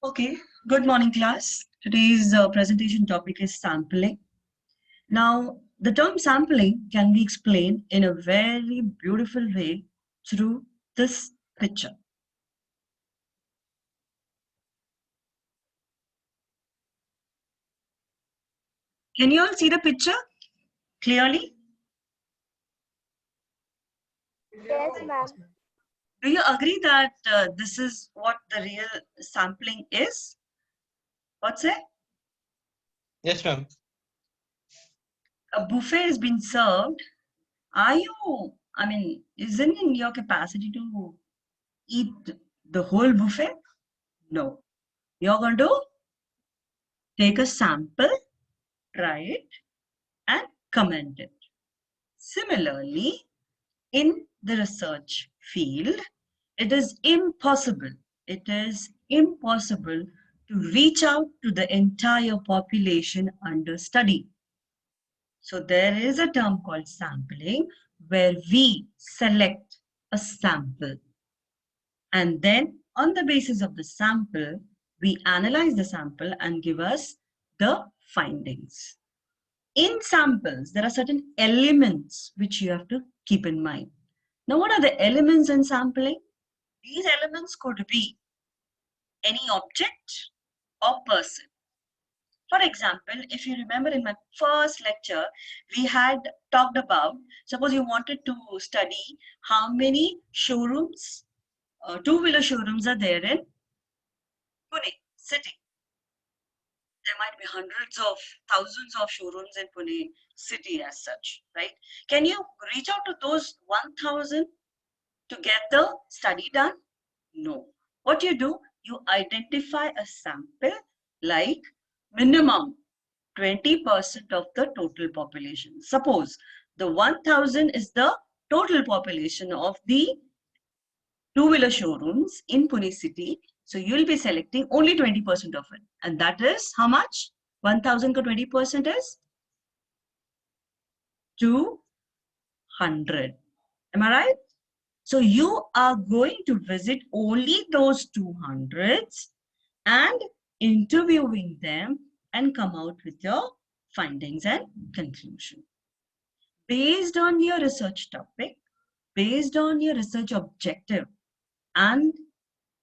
Okay, good morning, class. Today's presentation topic is sampling. Now, the term sampling can be explained in a very beautiful way through this picture. Can you all see the picture clearly? Yes, ma'am. Do you agree that this is what the real sampling is? What's it? Yes, ma'am. A buffet is being served. Isn't it in your capacity to eat the whole buffet? No. You're going to take a sample, try it, and comment it. Similarly, in the research field, it is impossible. It is impossible to reach out to the entire population under study. So there is a term called sampling where we select a sample. And then on the basis of the sample, we analyze the sample and give us the findings. In samples, there are certain elements which you have to keep in mind. Now, what are the elements in sampling? These elements could be any object or person. For example, if you remember in my first lecture, we had talked about, suppose you wanted to study how many showrooms, two-wheeler showrooms are there in Pune city. There might be hundreds of thousands of showrooms in Pune city as such, right? Can you reach out to those 1,000 to get the study done? No. What you do, you identify a sample like minimum 20% of the total population. Suppose the 1,000 is the total population of the two-wheeler showrooms in Pune city. So you'll be selecting only 20% of it. And that is how much? 1,000 ka 20% is 200. Am I right? So you are going to visit only those 200s and interviewing them and come out with your findings and conclusion. Based on your research topic, based on your research objective and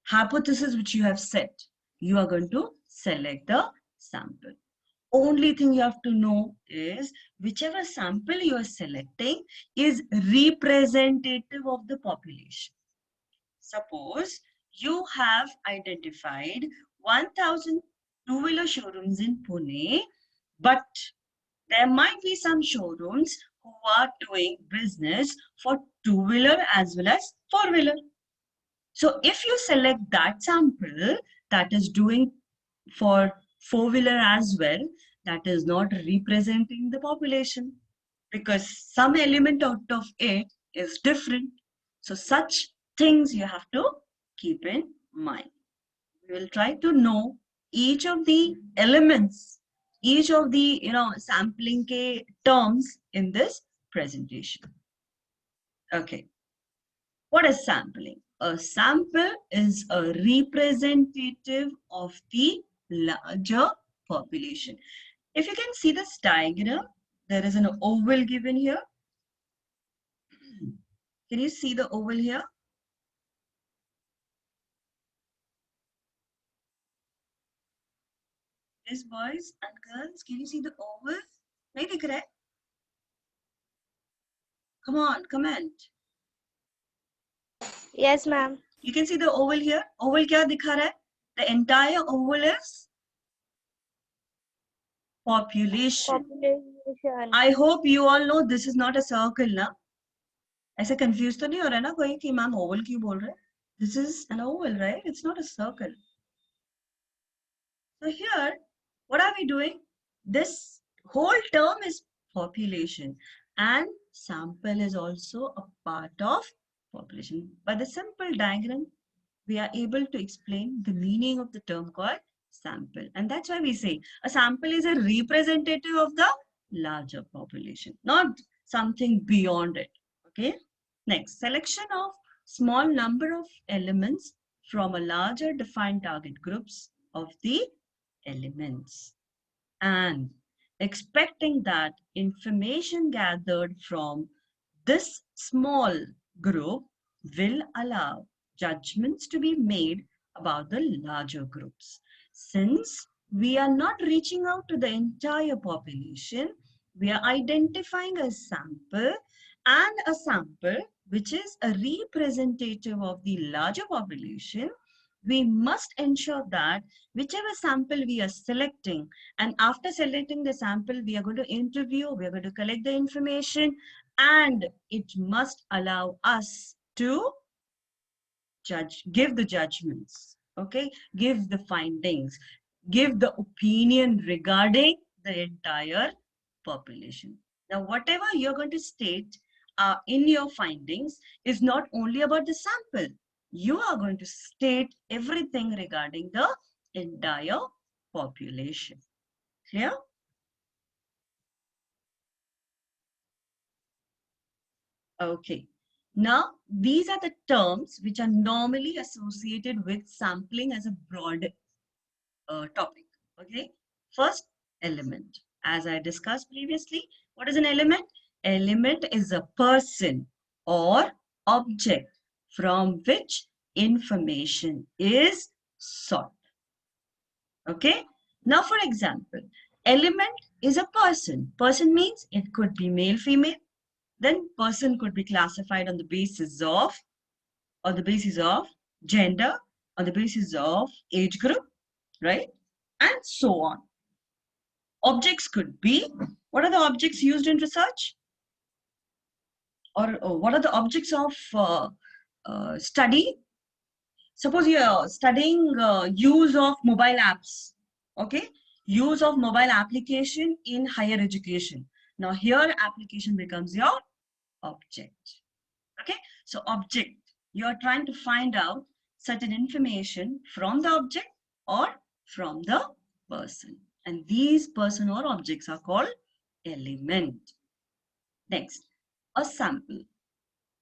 hypothesis which you have set, you are going to select the sample. Only thing you have to know is whichever sample you are selecting is representative of the population. Suppose you have identified 1,000 two-wheeler showrooms in Pune, but there might be some showrooms who are doing business for two-wheeler as well as four-wheeler. So if you select that sample that is doing for four-wheeler as well, that is not representing the population because some element out of it is different. So such things you have to keep in mind. We will try to know each of the elements, each of the sampling ke terms in this presentation. Okay. What is sampling? A sample is a representative of the larger population. If you can see this diagram, there is an oval given here. Can you see the oval here? Yes, boys and girls, can you see the oval? Nahi dikh raha hai? Come on, comment. Yes, ma'am. You can see the oval here. Oval kya dikha raha hai? The entire oval is population. Population. I hope you all know this is not a circle, na? ऐसे confused तो नहीं हो रहा है ना कोई कि ma'am oval क्यों बोल रहे हैं? This is an oval, right? It's not a circle. So here, what are we doing? This whole term is population and sample is also a part of population. By the simple diagram, we are able to explain the meaning of the term called sample. And that's why we say a sample is a representative of the larger population, not something beyond it. Okay. Next, selection of small number of elements from a larger defined target groups of the elements, and expecting that information gathered from this small group will allow judgments to be made about the larger groups. Since we are not reaching out to the entire population, we are identifying a sample, and a sample which is a representative of the larger population. We must ensure that whichever sample we are selecting, and after selecting the sample, we are going to interview, we are going to collect the information, and it must allow us to give the judgments, okay, give the findings, give the opinion regarding the entire population. Now, whatever you're going to state in your findings is not only about the sample. You are going to state everything regarding the entire population. Clear? Okay. Now, these are the terms which are normally associated with sampling as a broad topic. Okay. First, element. As I discussed previously, what is an element? Element is a person or object from which information is sought. Okay. Now, for example, element is a person. Person means it could be male, female. Then person could be classified on the basis of, gender, on the basis of age group, right? And so on. Objects could be, what are the objects used in research? Or what are the objects of study? Suppose you are studying use of mobile apps, okay? Use of mobile application in higher education. Now here application becomes your object, okay? So object, you are trying to find out certain information from the object or from the person. And these person or objects are called element. Next, a sample.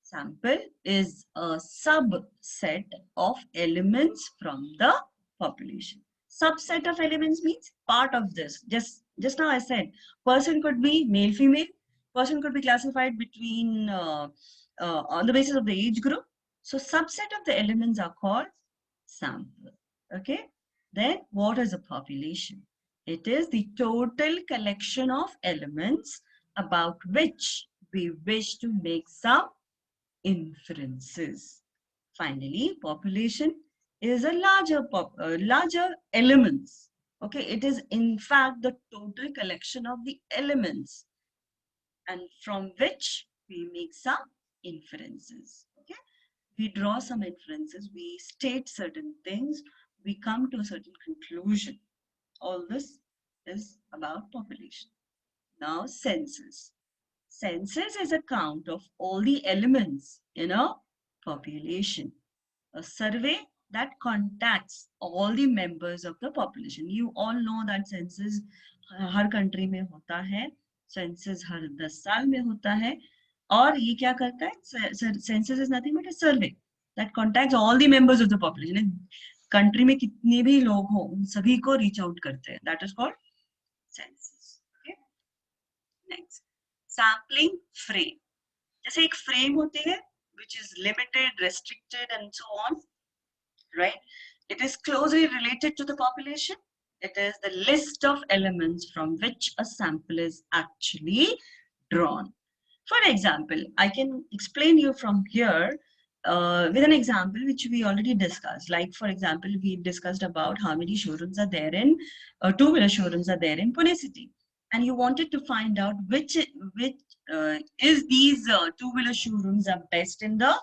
Sample is a subset of elements from the population. Subset of elements means part of this. Just now I said, person could be male, female. Person could be classified between on the basis of the age group. So subset of the elements are called sample. Okay. Then what is a population? It is the total collection of elements about which we wish to make some inferences. Finally, population is a larger elements. Okay, it is in fact the total collection of the elements, and from which we make some inferences. Okay, we draw some inferences, we state certain things, we come to a certain conclusion. All this is about population. Now, census. Census is a count of all the elements in a population. A survey that contacts all the members of the population. You all know that census her country में होता है, census हर 10 साल में होता है, और ये क्या करता है? Census is nothing but a survey that contacts all the members of the population. Country में कितने भी लोग हो, उन सभी को reach out करते हैं. That is called census. Okay. Next. Sampling frame. जैसे एक frame होती है, which is limited, restricted, and so on, right? It is closely related to the population. It is the list of elements from which a sample is actually drawn. For example, I can explain you from here with an example which we already discussed. Like, for example, we discussed about how many showrooms are there in, two-wheeler showrooms are there in Pune city. And you wanted to find out which is these two-wheeler showrooms are best in the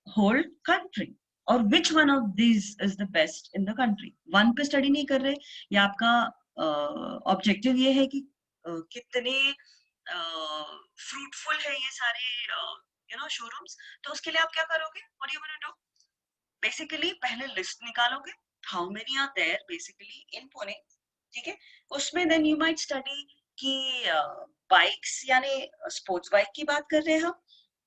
whole country, or which one of these is the best in the country. One पे study नहीं कर रहे, या आपका objective ये है कि कितने fruitful है ये सारे showrooms, तो उसके लिए आप क्या करोगे? What do you want to do? Basically पहले list निकालोगे, how many are there basically in Pune, ठीक है? उसमें then you might study कि bikes यानी sports bike की बात कर रहे हैं हम,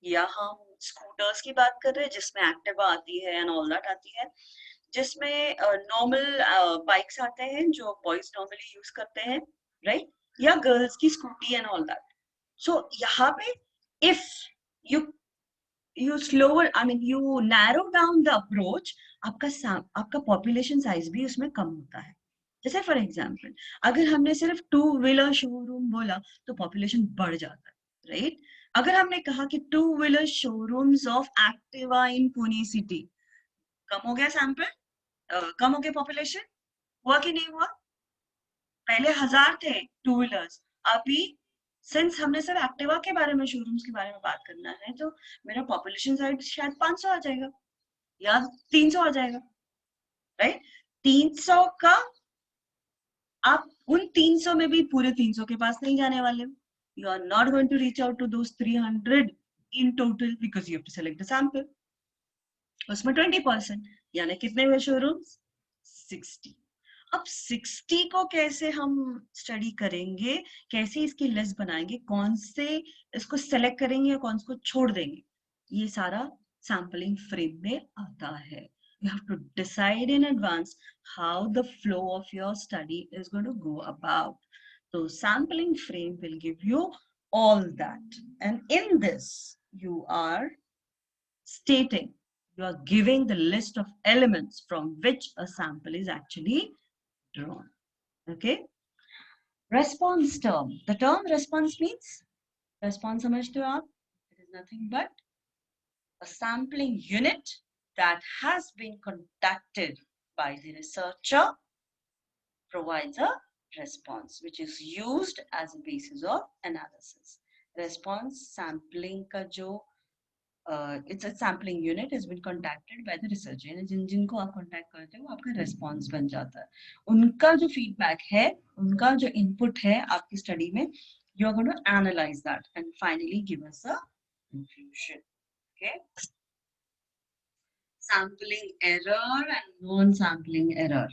या हम स्कूटर्स की बात कर रहे हैं जिसमें एक्टिवा आती है एंड ऑल दैट आती है, जिसमें नॉर्मल बाइक्स आते हैं जो बॉयज नॉर्मली यूज करते हैं, राइट, या गर्ल्स की स्कूटी एंड ऑल दैट. सो यहाँ पे if you slower, I mean you narrow down the approach, आपका पॉपुलेशन साइज भी उसमें कम होता है. जैसे फॉर एग्जांपल अगर हमने सिर्फ 2 व्हीलर शोरूम बोला तो पॉपुलेशन बढ़ जाता है, राइट. अगर हमने कहा कि 2 wheeler showrooms of Activa in Pune city, कम हो गया सैंपल, कम हो गया पॉपुलेशन, हुआ कि नहीं हुआ? पहले 1000 थे 2 व्हीलर्स, अभी सिंस हमने सिर्फ एक्टिवा के बारे में, शोरूम्स के बारे में बात करना है, तो मेरा पॉपुलेशन साइज शायद 500 आ जाएगा या 300 आ जाएगा, राइट. 300 का आप उन 300 में भी पूरे 300 के पास नहीं जाने वाले हो. You are not going to reach out to those 300 in total because you have to select the sample. उसमें 20%, यानी कितने हुए शोरूम्स? 60. अब 60 को कैसे हम स्टडी करेंगे, कैसे इसकी लिस्ट बनाएंगे, कौन से इसको सेलेक्ट करेंगे या कौन से को छोड़ देंगे, ये सारा सैम्पलिंग फ्रेम में आता है. You have to decide in advance how the flow of your study is going to go about. So sampling frame will give you all that. And in this, you are stating, you are giving the list of elements from which a sample is actually drawn. Okay. Response term. The term response means, response समझते हो आप? It is nothing but a sampling unit that has been conducted by the researcher provides a response which is used as a basis of analysis. Response sampling का जो it's a sampling unit has been contacted by the researcher. यानी जिनको आप contact करते हो वो आपका response बन जाता है. उनका जो feedback है, उनका जो input है आपकी study में, you are going to analyze that and finally give us a conclusion. Okay. Sampling error and non-sampling error.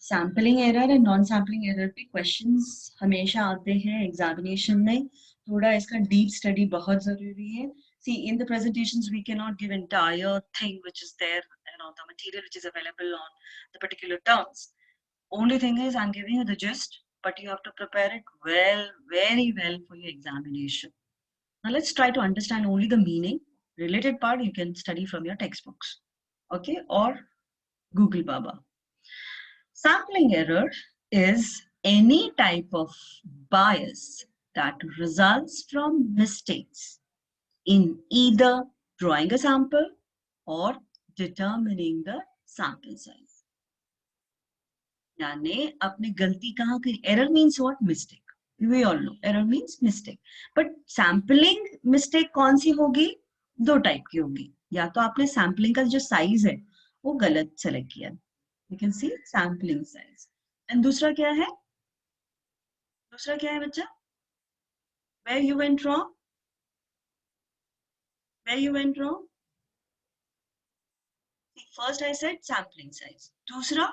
Sampling error and non-sampling error पे questions हमेशा आते हैं examination में. थोड़ा इसका deep study बहुत जरूरी है. See, in the presentations we cannot give entire thing which is there, the material which is available on the particular terms. Only thing is I'm giving you the gist, but you have to prepare it well, very well for your examination. Now let's try to understand only the meaning. Related part you can study from your textbooks. Okay, or Google Baba. Sampling error is any type of bias that results from mistakes in either drawing a sample or determining the sample size. यानी आपने गलती कहाँ की? Error means what? Mistake. We all know error means mistake. But sampling mistake कौन सी होगी? 2 type की होगी. या तो आपने sampling का जो size है वो गलत select किया. You can see sampling size. And दूसरा क्या है? दूसरा क्या है बच्चा? Where you went wrong? Where you went wrong? See, first I said sampling size. दूसरा,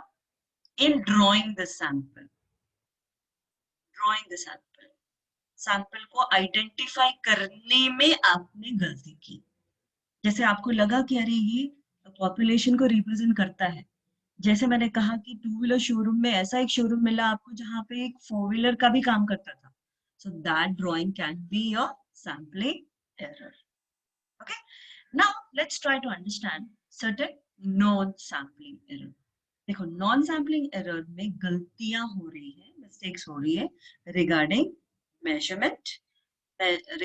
in drawing the sample. Drawing the sample. Sample को identify करने में आपने गलती की. जैसे आपको लगा कि अरे ये population को represent करता है. जैसे मैंने कहा कि 2 व्हीलर शोरूम में ऐसा एक शोरूम मिला आपको जहां पे एक 4 व्हीलर का भी काम करता था. So that drawing can be your sampling error. Okay. Now let's try to understand certain non-sampling error. देखो non-sampling error में गलतियां हो रही है, mistakes हो रही है regarding measurement,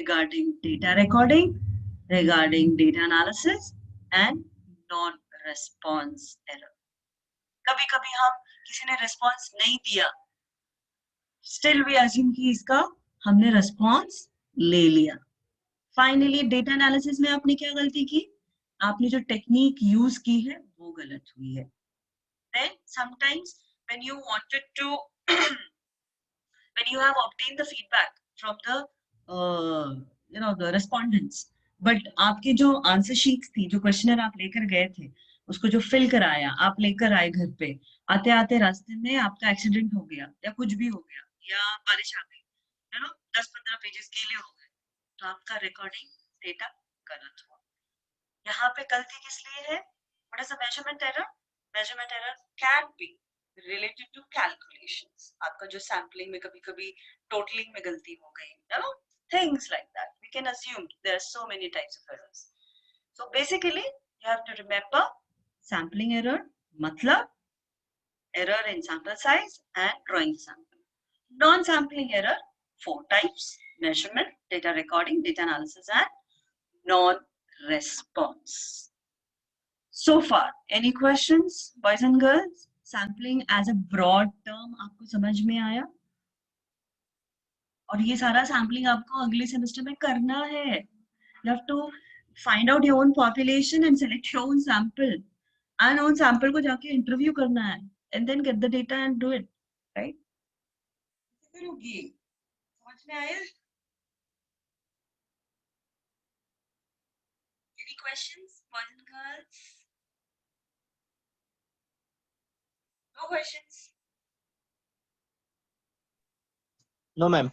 regarding data recording, regarding data analysis and non-response error. कभी कभी हम किसी ने रिस्पॉन्स नहीं दिया, स्टिल वी अज्यूम कि इसका हमने रिस्पॉन्स ले लिया. फाइनली डेटा एनालिसिस में आपने क्या गलती की? आपने जो टेक्निक यूज की है वो गलत हुई है. Then sometimes when you wanted to when you have obtained the feedback from the the respondents, but आपके जो आंसर शीट्स थी, जो क्वेश्चनर आप लेकर गए थे, उसको जो फिल कराया आप लेकर आए घर पे, आते आते रास्ते में आपका एक्सीडेंट हो गया या कुछ भी हो गया या बारिश आ गई, 10-15 पेजेस गीले हो गए, तो आपका रिकॉर्डिंग डेटा गलत हुआ. यहाँ पे गलती किस लिए है? What is the measurement error? measurement error can be related to calculations. आपका जो sampling में कभी-कभी totaling में गलती हो गई, you know, things like that. We can assume there are so many types of errors. So basically, you have to remember sampling error, matlab error in sample size and drawing the sample. Non-sampling error, 4 types: measurement, data recording, data analysis, and non-response. So far, any questions, boys and girls? Sampling as a broad term आपको समझ में आया? और ये सारा sampling आपको अगले semester में करना है. You have to find out your own population and select your own sample. And उन sample को जाके interview करना है. And then get the data and do it. Right? करोगी. समझ में आया? Any questions, boys and girls? No questions. No, ma'am.